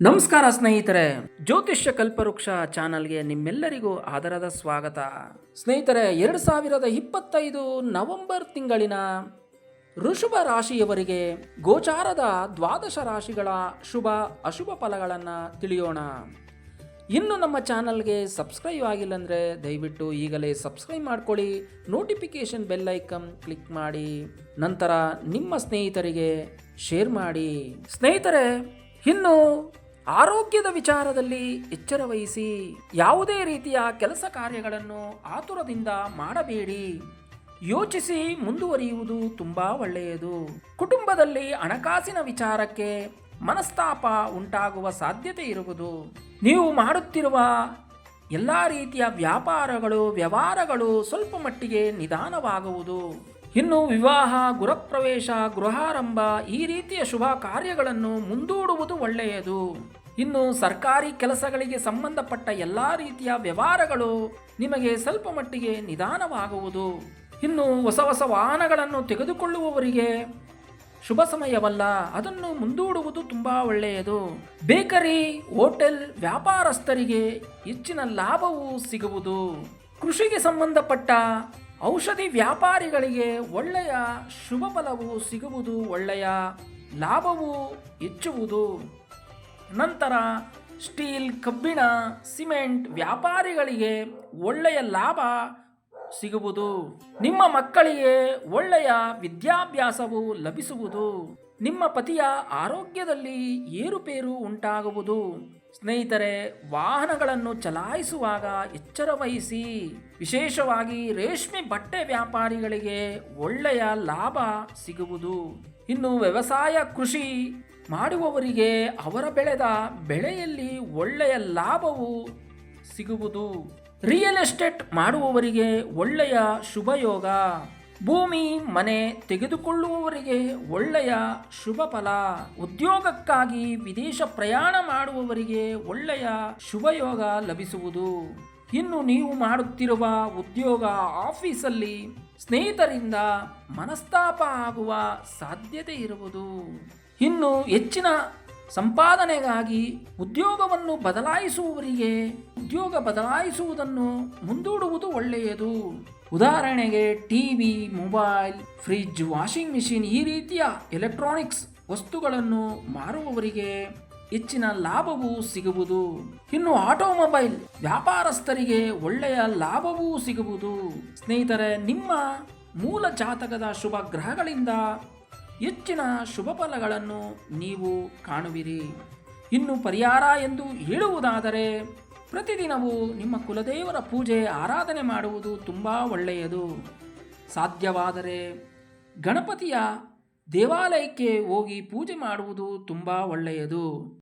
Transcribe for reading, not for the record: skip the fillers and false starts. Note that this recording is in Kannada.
ನಮಸ್ಕಾರ ಸ್ನೇಹಿತರೆ, ಜ್ಯೋತಿಷ್ಯ ಕಲ್ಪವೃಕ್ಷ ಚಾನಲ್ಗೆ ನಿಮ್ಮೆಲ್ಲರಿಗೂ ಆದರದ ಸ್ವಾಗತ. ಸ್ನೇಹಿತರೆ, 2025 ನವೆಂಬರ್ ತಿಂಗಳಿನ ಋಷಭ ರಾಶಿಯವರಿಗೆ ಗೋಚಾರದ ದ್ವಾದಶ ರಾಶಿಗಳ ಶುಭ ಅಶುಭ ಫಲಗಳನ್ನು ತಿಳಿಯೋಣ. ಇನ್ನು ನಮ್ಮ ಚಾನಲ್ಗೆ ಸಬ್ಸ್ಕ್ರೈಬ್ ಆಗಿಲ್ಲ ಅಂದರೆ ದಯವಿಟ್ಟು ಈಗಲೇ ಸಬ್ಸ್ಕ್ರೈಬ್ ಮಾಡ್ಕೊಳ್ಳಿ, ನೋಟಿಫಿಕೇಶನ್ ಬೆಲ್ ಐಕನ್ ಕ್ಲಿಕ್ ಮಾಡಿ, ನಂತರ ನಿಮ್ಮ ಸ್ನೇಹಿತರಿಗೆ ಶೇರ್ ಮಾಡಿ. ಸ್ನೇಹಿತರೆ, ಇನ್ನು ಆರೋಗ್ಯದ ವಿಚಾರದಲ್ಲಿ ಎಚ್ಚರ ವಹಿಸಿ. ಯಾವುದೇ ರೀತಿಯ ಕೆಲಸ ಕಾರ್ಯಗಳನ್ನು ಆತುರದಿಂದ ಮಾಡಬೇಡಿ. ಯೋಚಿಸಿ ಮುಂದುವರಿಯುವುದು ತುಂಬಾ ಒಳ್ಳೆಯದು. ಕುಟುಂಬದಲ್ಲಿ ಹಣಕಾಸಿನ ವಿಚಾರಕ್ಕೆ ಮನಸ್ತಾಪ ಉಂಟಾಗುವ ಸಾಧ್ಯತೆ ಇರುವುದು. ನೀವು ಮಾಡುತ್ತಿರುವ ಎಲ್ಲ ರೀತಿಯ ವ್ಯವಹಾರಗಳು ಸ್ವಲ್ಪ ಮಟ್ಟಿಗೆ ನಿಧಾನವಾಗುವುದು. ಇನ್ನು ವಿವಾಹ, ಗೃಹಪ್ರವೇಶ, ಗೃಹಾರಂಭ ಈ ರೀತಿಯ ಶುಭ ಕಾರ್ಯಗಳನ್ನು ಮುಂದೂಡುವುದು ಒಳ್ಳೆಯದು. ಇನ್ನು ಸರ್ಕಾರಿ ಕೆಲಸಗಳಿಗೆ ಸಂಬಂಧಪಟ್ಟ ಎಲ್ಲ ರೀತಿಯ ವ್ಯವಹಾರಗಳು ನಿಮಗೆ ಸ್ವಲ್ಪ ಮಟ್ಟಿಗೆ ನಿಧಾನವಾಗುವುದು. ಇನ್ನು ಹೊಸ ವಾಹನಗಳನ್ನು ತೆಗೆದುಕೊಳ್ಳುವವರಿಗೆ ಶುಭ ಸಮಯವಲ್ಲ, ಅದನ್ನು ಮುಂದೂಡುವುದು ತುಂಬಾ ಒಳ್ಳೆಯದು. ಬೇಕರಿ, ಹೋಟೆಲ್ ವ್ಯಾಪಾರಸ್ಥರಿಗೆ ಹೆಚ್ಚಿನ ಲಾಭವು ಸಿಗುವುದು. ಕೃಷಿಗೆ ಸಂಬಂಧಪಟ್ಟ ಔಷಧಿ ವ್ಯಾಪಾರಿಗಳಿಗೆ ಒಳ್ಳೆಯ ಶುಭ ಫಲವು ಸಿಗುವುದು, ಒಳ್ಳೆಯ ಲಾಭವು ಹೆಚ್ಚುವುದು. ನಂತರ ಸ್ಟೀಲ್, ಕಬ್ಬಿಣ, ಸಿಮೆಂಟ್ ವ್ಯಾಪಾರಿಗಳಿಗೆ ಒಳ್ಳೆಯ ಲಾಭ ಸಿಗುವುದು. ನಿಮ್ಮ ಮಕ್ಕಳಿಗೆ ಒಳ್ಳೆಯ ವಿದ್ಯಾಭ್ಯಾಸವು ಲಭಿಸುವುದು. ನಿಮ್ಮ ಪತಿಯ ಆರೋಗ್ಯದಲ್ಲಿ ಏರುಪೇರು ಉಂಟಾಗುವುದು. ಸ್ನೇಹಿತರೆ, ವಾಹನಗಳನ್ನು ಚಲಾಯಿಸುವಾಗ ಎಚ್ಚರ ವಹಿಸಿ. ವಿಶೇಷವಾಗಿ ರೇಷ್ಮೆ ಬಟ್ಟೆ ವ್ಯಾಪಾರಿಗಳಿಗೆ ಒಳ್ಳೆಯ ಲಾಭ ಸಿಗುವುದು. ಇನ್ನು ವ್ಯವಸಾಯ, ಕೃಷಿ ಮಾಡುವವರಿಗೆ ಅವರ ಬೆಳೆದ ಬೆಳೆಯಲ್ಲಿ ಒಳ್ಳೆಯ ಲಾಭವು ಸಿಗುವುದು. ರಿಯಲ್ ಎಸ್ಟೇಟ್ ಮಾಡುವವರಿಗೆ ಒಳ್ಳೆಯ ಶುಭಯೋಗ. ಭೂಮಿ, ಮನೆ ತೆಗೆದುಕೊಳ್ಳುವವರಿಗೆ ಒಳ್ಳೆಯ ಶುಭ ಫಲ. ಉದ್ಯೋಗಕ್ಕಾಗಿ ವಿದೇಶ ಪ್ರಯಾಣ ಮಾಡುವವರಿಗೆ ಒಳ್ಳೆಯ ಶುಭಯೋಗ ಲಭಿಸುವುದು. ಇನ್ನು ನೀವು ಮಾಡುತ್ತಿರುವ ಉದ್ಯೋಗ, ಆಫೀಸಲ್ಲಿ ಸ್ನೇಹಿತರಿಂದ ಮನಸ್ತಾಪ ಆಗುವ ಸಾಧ್ಯತೆ ಇರುವುದು. ಇನ್ನು ಹೆಚ್ಚಿನ ಸಂಪಾದನೆಗಾಗಿ ಉದ್ಯೋಗವನ್ನು ಬದಲಾಯಿಸುವವರಿಗೆ ಉದ್ಯೋಗ ಬದಲಾಯಿಸುವುದನ್ನು ಮುಂದೂಡುವುದು ಒಳ್ಳೆಯದು. ಉದಾಹರಣೆಗೆ TV, mobile, fridge, washing machine ಈ ರೀತಿಯ ಎಲೆಕ್ಟ್ರಾನಿಕ್ಸ್ ವಸ್ತುಗಳನ್ನು ಮಾರುವವರಿಗೆ ಹೆಚ್ಚಿನ ಲಾಭವೂ ಸಿಗುವುದು. ಇನ್ನು ಆಟೋಮೊಬೈಲ್ ವ್ಯಾಪಾರಸ್ಥರಿಗೆ ಒಳ್ಳೆಯ ಲಾಭವೂ ಸಿಗುವುದು. ಸ್ನೇಹಿತರೆ, ನಿಮ್ಮ ಮೂಲ ಜಾತಕದ ಶುಭ ಗ್ರಹಗಳಿಂದ ಹೆಚ್ಚಿನ ಶುಭ ಫಲಗಳನ್ನು ನೀವು ಕಾಣುವಿರಿ. ಇನ್ನು ಪರಿಹಾರ ಎಂದು ಹೇಳುವುದಾದರೆ, ಪ್ರತಿದಿನವೂ ನಿಮ್ಮ ಕುಲದೇವರ ಪೂಜೆ, ಆರಾಧನೆ ಮಾಡುವುದು ತುಂಬ ಒಳ್ಳೆಯದು. ಸಾಧ್ಯವಾದರೆ ಗಣಪತಿಯ ದೇವಾಲಯಕ್ಕೆ ಹೋಗಿ ಪೂಜೆ ಮಾಡುವುದು ತುಂಬ ಒಳ್ಳೆಯದು.